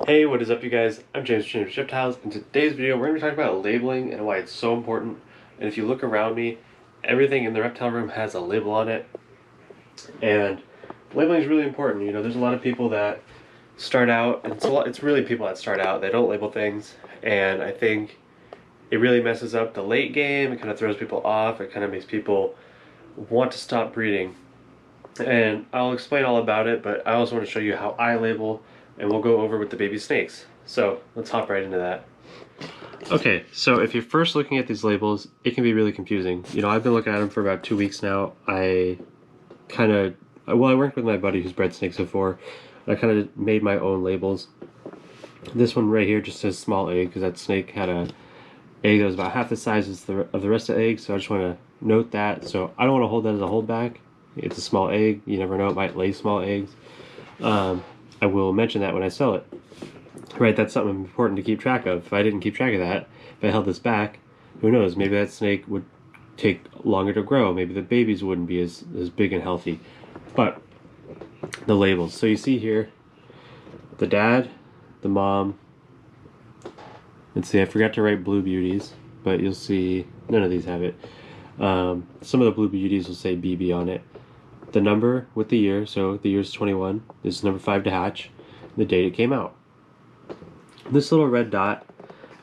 Hey, what is up you guys? I'm James from Reptiles. In today's video we're going to be talking about labeling and why it's so important. And if you look around me, everything in the reptile room has a label on it. And labeling is really important. You know, there's a lot of people that start out, and it's really people that start out, they don't label things. And I think it really messes up the late game. It kind of throws people off. It kind of makes people want to stop breeding. And I'll explain all about it, but I also want to show you how I label, and we'll go over with the baby snakes. So let's hop right into that. Okay, so if you're first looking at these labels, it can be really confusing. You know, I've been looking at them for about 2 weeks now. I worked with my buddy who's bred snakes before. I kind of made my own labels. This one right here just says small egg because that snake had a egg that was about half the size of the rest of the eggs, so I just want to note that. So I don't want to hold that as a holdback. It's a small egg. You never know, it might lay small eggs. I will mention that when I sell it. Right, that's something important to keep track of. If I didn't keep track of that, if I held this back, who knows, maybe that snake would take longer to grow. Maybe the babies wouldn't be as big and healthy. But the labels. So you see here, the dad, the mom. Let's see, I forgot to write blue beauties, but you'll see none of these have it. Some of the blue beauties will say BB on it. The number with the year, so the year's 21, this is number 5 to hatch, the date it came out. This little red dot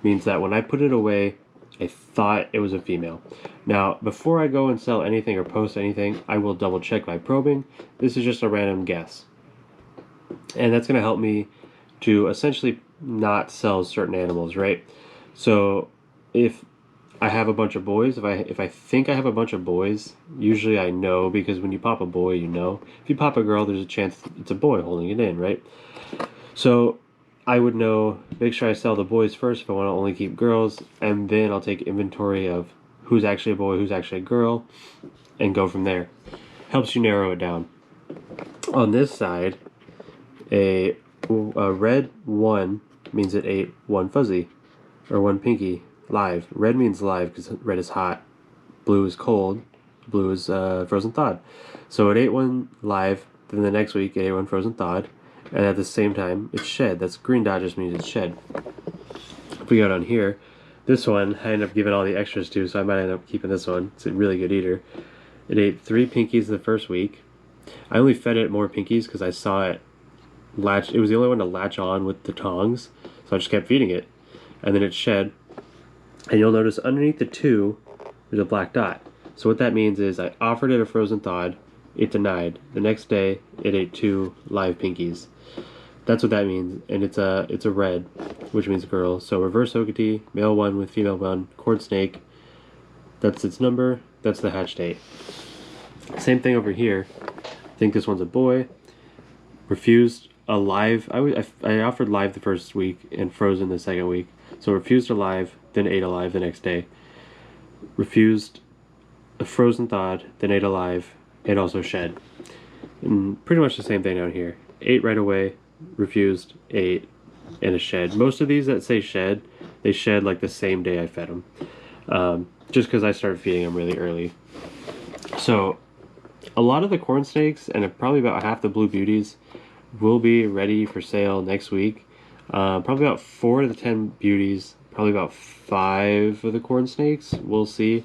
means that when I put it away, I thought it was a female. Now, before I go and sell anything or post anything, I will double check by probing. This is just a random guess. And that's going to help me to essentially not sell certain animals, right? So if I have a bunch of boys, if I think I have a bunch of boys, usually I know, because when you pop a boy, you know. If you pop a girl, there's a chance it's a boy holding it in, right? So I would know, make sure I sell the boys first if I want to only keep girls, and then I'll take inventory of who's actually a boy, who's actually a girl, and go from there. Helps you narrow it down. On this side, a red 1 means it ate 1 fuzzy, or 1 pinky, live. Red means live because red is hot, blue is cold, blue is frozen thawed. So it ate 1 live, then the next week it ate 1 frozen thawed, and at the same time it's shed. That's green dot, just means it's shed. If we go down here, this one I ended up giving all the extras to, so I might end up keeping this one. It's a really good eater. It ate 3 pinkies the first week. I only fed it more pinkies because I saw it latch. It was the only one to latch on with the tongs, so I just kept feeding it, and then it shed. And you'll notice underneath the 2 there's a black dot. So what that means is I offered it a frozen thawed, it denied. The next day it ate 2 live pinkies. That's what that means, and it's a red, which means girl. So reverse Hokati, male 1 with female 1, cord snake. That's its number. That's the hatch date. Same thing over here. I think this one's a boy. Refused a live. I offered live the first week and frozen the second week. So refused a live, then ate alive the next day. Refused a frozen thawed, then ate alive, and also shed. And pretty much the same thing down here. Ate right away, refused, ate, and a shed. Most of these that say shed, they shed like the same day I fed them. Just because I started feeding them really early. So a lot of the corn snakes, and probably about half the blue beauties, will be ready for sale next week. Probably about 4 to the 10 beauties, probably about 5 of the corn snakes, we'll see.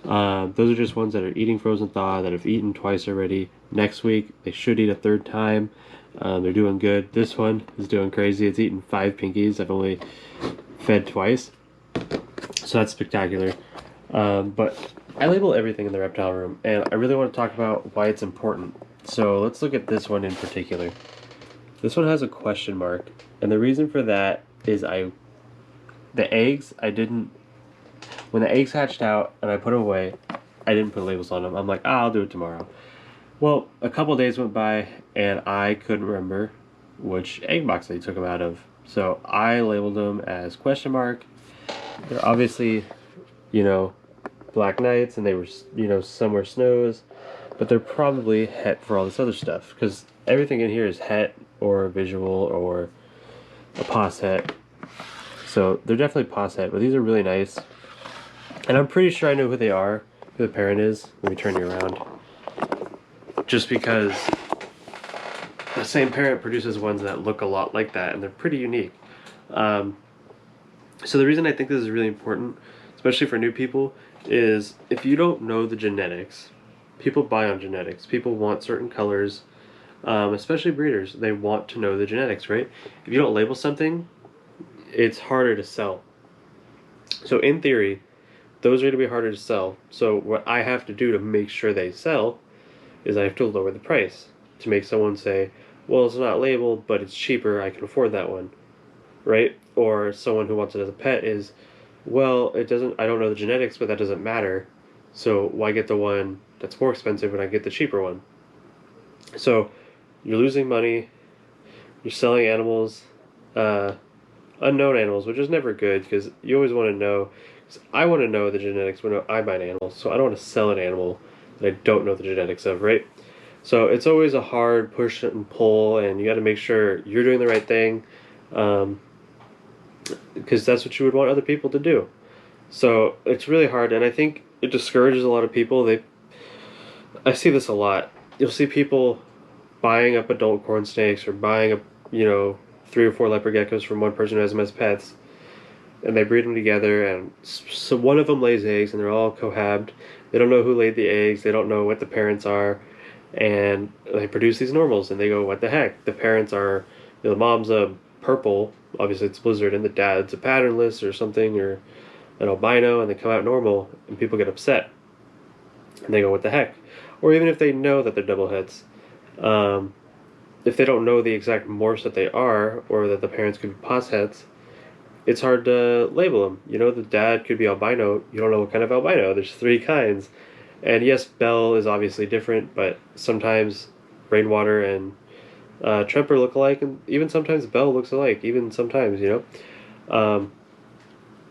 Those are just ones that are eating frozen thaw, that have eaten twice already. Next week they should eat a 3rd time. They're doing good. This one is doing crazy. It's eaten 5 pinkies. I've only fed twice, so that's spectacular. But I label everything in the reptile room, and I really want to talk about why it's important. So let's look at this one in particular. This one has a question mark, and the reason for that is the eggs, when the eggs hatched out and I put them away, I didn't put labels on them. I'm like, I'll do it tomorrow. Well, a couple days went by and I couldn't remember which egg box they took them out of. So I labeled them as question mark. They're obviously, you know, black knights, and they were, you know, some were snows, but they're probably het for all this other stuff, because everything in here is het or visual or a pos het. So they're definitely pos het, but these are really nice. And I'm pretty sure I know who they are, who the parent is. Let me turn you around. Just because the same parent produces ones that look a lot like that, and they're pretty unique. Um, so the reason I think this is really important, especially for new people, is if you don't know the genetics, people buy on genetics. People want certain colors, especially breeders. They want to know the genetics, right? If you don't label something, it's harder to sell. So in theory, those are going to be harder to sell. So what I have to do to make sure they sell is I have to lower the price to make someone say, well, it's not labeled, but it's cheaper, I can afford that one, right? Or someone who wants it as a pet is, well, it doesn't, I don't know the genetics, but that doesn't matter. So why get the one that's more expensive when I get the cheaper one? So you're losing money, you're selling animals, unknown animals, which is never good because you always want to know. Cause I want to know the genetics when I buy an animal, so I don't want to sell an animal that I don't know the genetics of, right? So it's always a hard push and pull, and you got to make sure you're doing the right thing, because that's what you would want other people to do. So it's really hard, and I think it discourages a lot of people. I see this a lot. You'll see people buying up adult corn snakes or buying up, 3 or 4 leopard geckos from one person who has them as pets, and they breed them together, and so one of them lays eggs, and they're all cohabbed. They don't know who laid the eggs. They don't know what the parents are, and they produce these normals, and they go, what the heck? The parents are, the mom's a purple, obviously it's blizzard, and the dad's a patternless or something, or an albino, and they come out normal, and people get upset. And they go, what the heck? Or even if they know that they're double heads, if they don't know the exact morphs that they are, or that the parents could be pos heads, it's hard to label them. The dad could be albino. You don't know what kind of albino. There's 3 kinds. And yes, Bell is obviously different, but sometimes Rainwater and Tremper look alike, and even sometimes Bell looks alike, even sometimes, and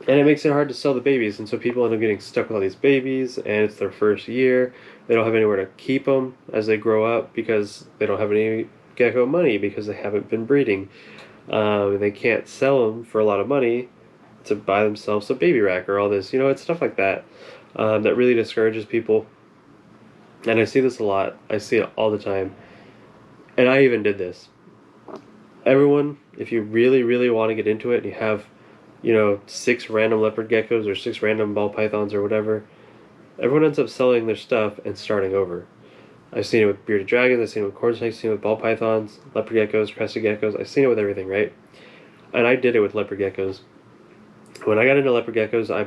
it makes it hard to sell the babies, and so people end up getting stuck with all these babies, and it's their first year. They don't have anywhere to keep them as they grow up because they don't have any gecko money because they haven't been breeding. They can't sell them for a lot of money to buy themselves a baby rack or all this. It's stuff like that that really discourages people. And I see this a lot. I see it all the time. And I even did this. Everyone, if you really, really want to get into it and you have 6 random leopard geckos or 6 random ball pythons or whatever, everyone ends up selling their stuff and starting over. I've seen it with bearded dragons, I've seen it with corn snakes, I've seen it with ball pythons, leopard geckos, crested geckos. I've seen it with everything, right? And I did it with leopard geckos. When I got into leopard geckos, I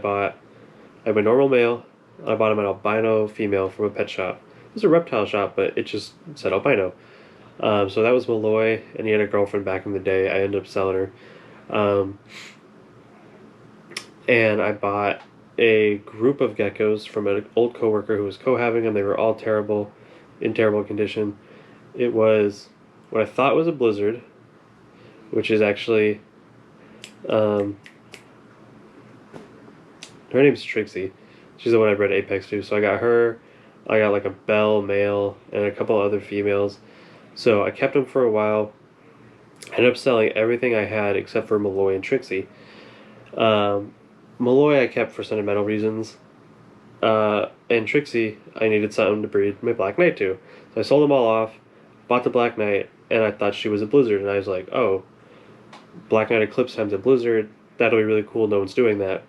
have a normal male, I bought him an albino female from a pet shop. It was a reptile shop, but it just said albino. So that was Malloy, and he had a girlfriend back in the day. I ended up selling her. And I bought a group of geckos from an old coworker who was cohabbing them. They were all in terrible condition. It was what I thought was a blizzard, which is actually, her name's Trixie. She's the one I bred Apex to. So I got her, I got like a Bell male, and a couple other females. So I kept them for a while. I ended up selling everything I had except for Malloy and Trixie. Malloy I kept for sentimental reasons, and Trixie I needed something to breed my Black Knight to. So I sold them all off, bought the Black Knight, and I thought she was a blizzard, and I was like, oh, Black Knight Eclipse times a blizzard, that'll be really cool, no one's doing that.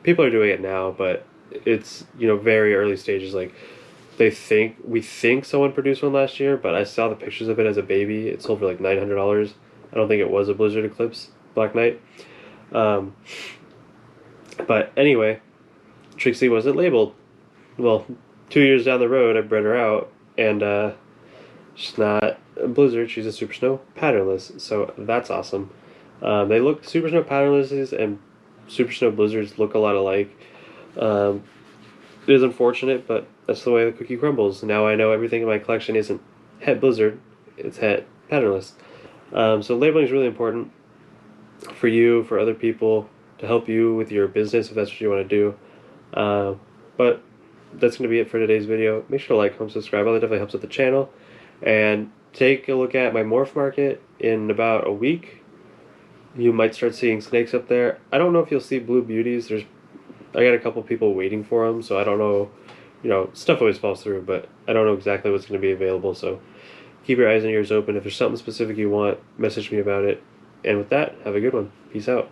People are doing it now, but it's, very early stages. Like, we think someone produced one last year, but I saw the pictures of it as a baby. It sold for like $900. I don't think it was a Blizzard Eclipse Black Knight. But anyway, Trixie wasn't labeled. Well, 2 years down the road, I bred her out, and she's not a blizzard, she's a Super Snow patternless, so that's awesome. Super Snow patternlesses and Super Snow blizzards look a lot alike. It is unfortunate, but that's the way the cookie crumbles. Now I know everything in my collection isn't het blizzard, it's het patternless. So labeling is really important for you, for other people, to help you with your business if that's what you want to do. But that's going to be it for today's video. Make sure to like, comment, subscribe. All that definitely helps with the channel. And take a look at my MorphMarket in about a week. You might start seeing snakes up there. I don't know if you'll see blue beauties. I got a couple people waiting for them, so I don't know. Stuff always falls through, but I don't know exactly what's going to be available. So keep your eyes and ears open. If there's something specific you want, message me about it. And with that, have a good one. Peace out.